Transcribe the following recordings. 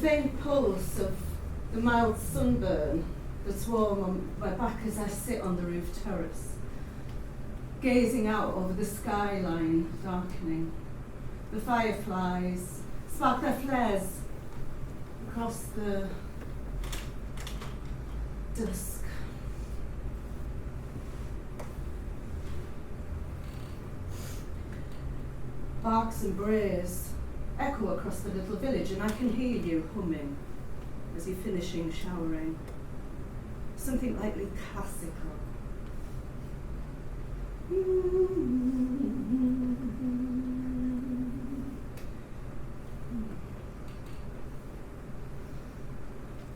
faint pulse of the mild sunburn that's warm on my back as I sit on the roof terrace, gazing out over the skyline darkening. The fireflies spark their flares across the dusk. Barks and brays echo across the little village, and I can hear you humming as you're finishing showering. Something lightly classical.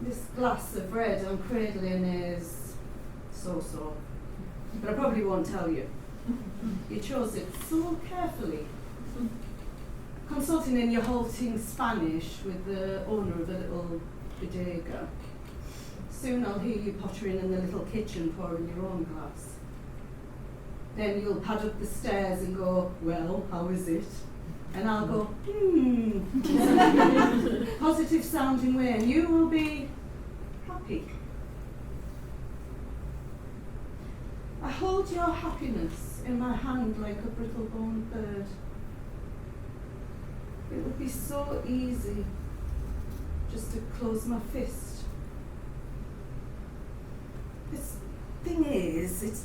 This glass of red I'm cradling is so-so, but I probably won't tell you. You chose it so carefully, consulting in your halting Spanish with the owner of a little bodega. Soon I'll hear you pottering in the little kitchen pouring your own glass. Then you'll pad up the stairs and go, well, how is it? And I'll go, positive sounding way, and you will be happy. I hold your happiness in my hand like a brittle-boned bird. It would be so easy just to close my fist. This thing is, it's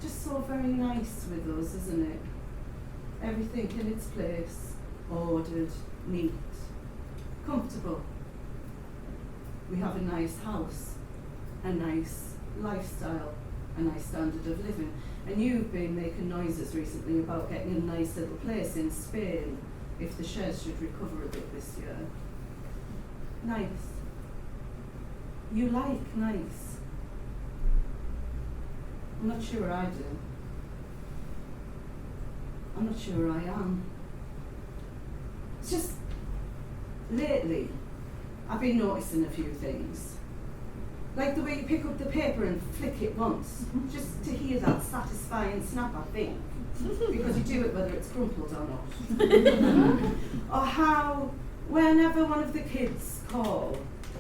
just so very nice with us, isn't it? Everything in its place, ordered, neat, comfortable. We have a nice house, a nice lifestyle, a nice standard of living. And you've been making noises recently about getting a nice little place in Spain if the shares should recover a bit this year. Nice. You like nice. I'm not sure I do. I'm not sure I am. It's just, lately, I've been noticing a few things. Like the way you pick up the paper and flick it once, just to hear that satisfying snap, I think. Because you do it whether it's crumpled or not. Or how, whenever one of the kids call,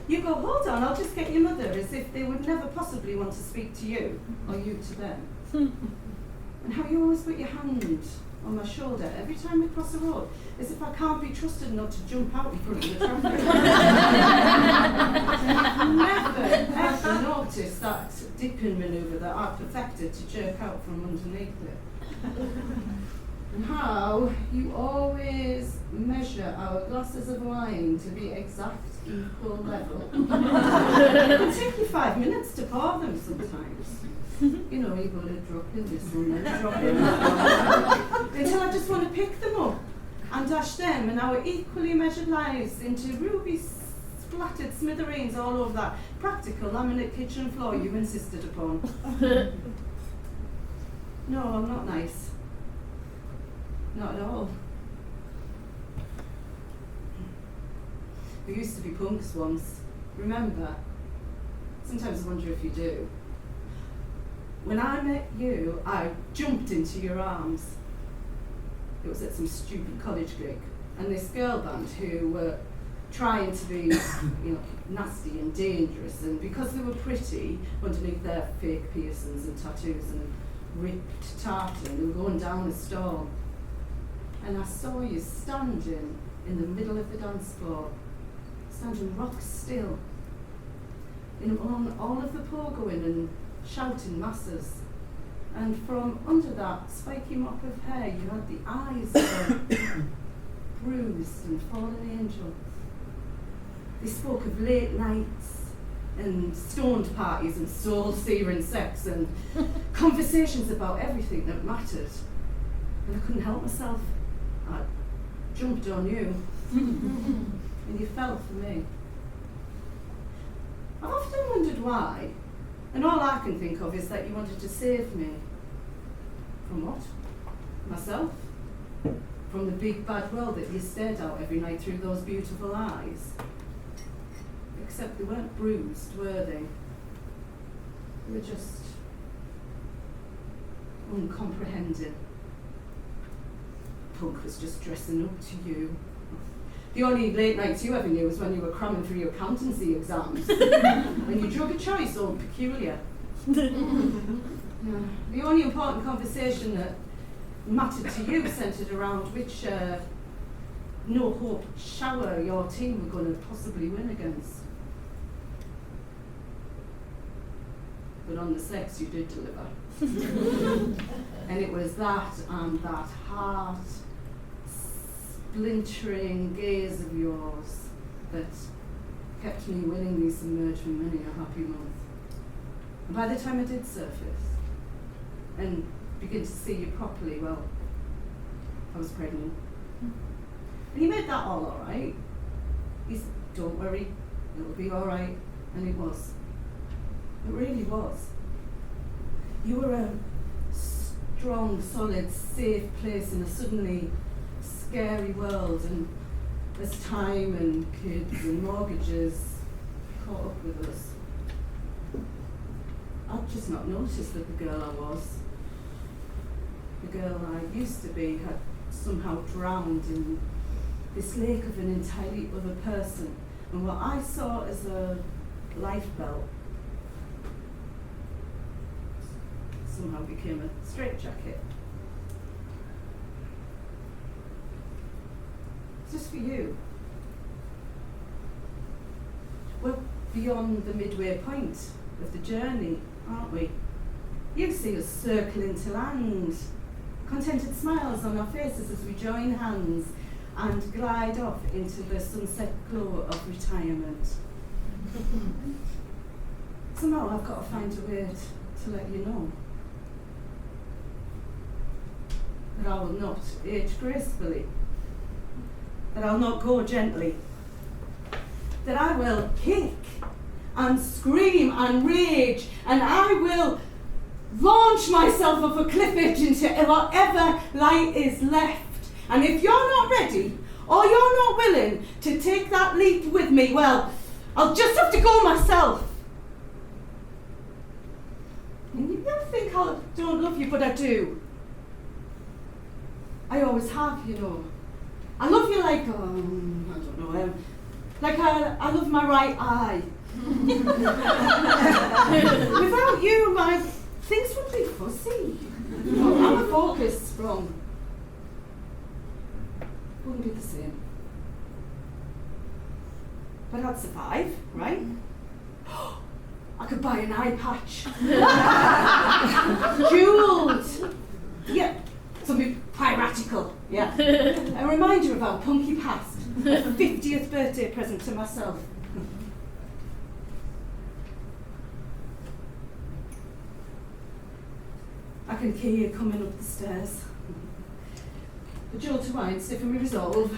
you go, hold on, I'll just get your mother, as if they would never possibly want to speak to you, or you to them. And how you always put your hand on my shoulder every time we cross a road, as if I can't be trusted not to jump out in front of the traffic. I've never, ever noticed that dipping manoeuvre that I perfected to jerk out from underneath it. And how you always measure our glasses of wine to be exact equal level. It can take you 5 minutes to pour them sometimes. You know, you've got to drop in this one and drop in that one. Until I just want to pick them up and dash them and our equally measured lives into ruby splattered smithereens all over that practical laminate kitchen floor you insisted upon. No, I'm not nice. Not at all. We used to be punks once, remember? Sometimes I wonder if you do. When I met you, I jumped into your arms. It was at some stupid college gig, and this girl band who were trying to be, nasty and dangerous, and because they were pretty, underneath their fake piercings and tattoos and ripped tartan, they were going down a storm. And I saw you standing in the middle of the dance floor, standing rock still, on all of the pogoing and shouting masses. And from under that spiky mop of hair, you had the eyes of a bruised and fallen angel. They spoke of late nights and stoned parties and soul-searing sex and conversations about everything that mattered. And I couldn't help myself. I jumped on you, and you fell for me. I've often wondered why, and all I can think of is that you wanted to save me. From what? Myself? From the big bad world that you stared out every night through those beautiful eyes. Except they weren't bruised, were they? They were just uncomprehending. Punk was just dressing up to you. The only late nights you ever knew was when you were cramming through your accountancy exams. When you drug a choice so peculiar. The only important conversation that mattered to you centred around which no-hope shower your team were going to possibly win against. But on the sex you did deliver. And it was that and that heart-splintering gaze of yours that kept me willingly submerged for many a happy month. And by the time I did surface and begin to see you properly, well, I was pregnant. And you made that all alright. You said, don't worry, it'll be alright. And it was. It really was. You were a strong, solid, safe place in a suddenly scary world, and as time and kids and mortgages caught up with us, I'd just not noticed that the girl I was, the girl I used to be, had somehow drowned in this lake of an entirely other person. And what I saw as a life belt somehow became a straitjacket. Just for you. We're beyond the midway point of the journey, aren't we? You see us circling to land, contented smiles on our faces as we join hands and glide off into the sunset glow of retirement. Somehow I've got to find a way to let you know that I will not age gracefully, that I'll not go gently, that I will kick and scream and rage, and I will launch myself off a cliff edge into whatever light is left. And if you're not ready, or you're not willing to take that leap with me, well, I'll just have to go myself. And you don't think I don't love you, but I do. I always have, you know. I love you like, I don't know, like I love my right eye. Without you, my things would be fuzzy. I'm a focus from. Wouldn't be the same. But I'd survive, right? I could buy an eye patch. Jeweled. Yeah, something piratical, yeah. A reminder of our punky past. A 50th birthday present to myself. I can hear you coming up the stairs. The jaw to wine, stiffen with resolve.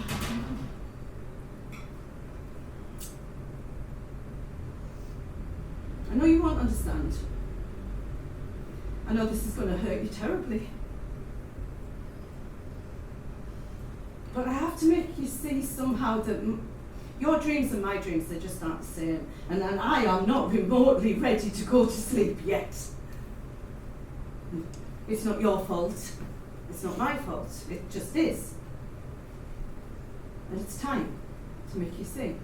I know you won't understand. I know this is going to hurt you terribly. But I have to make you see somehow that your dreams and my dreams, they just aren't the same. And I am not remotely ready to go to sleep yet. It's not your fault. It's not my fault. It just is. And it's time to make you see.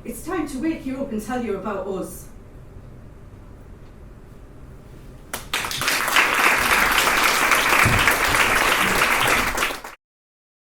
It's time to wake you up and tell you about us.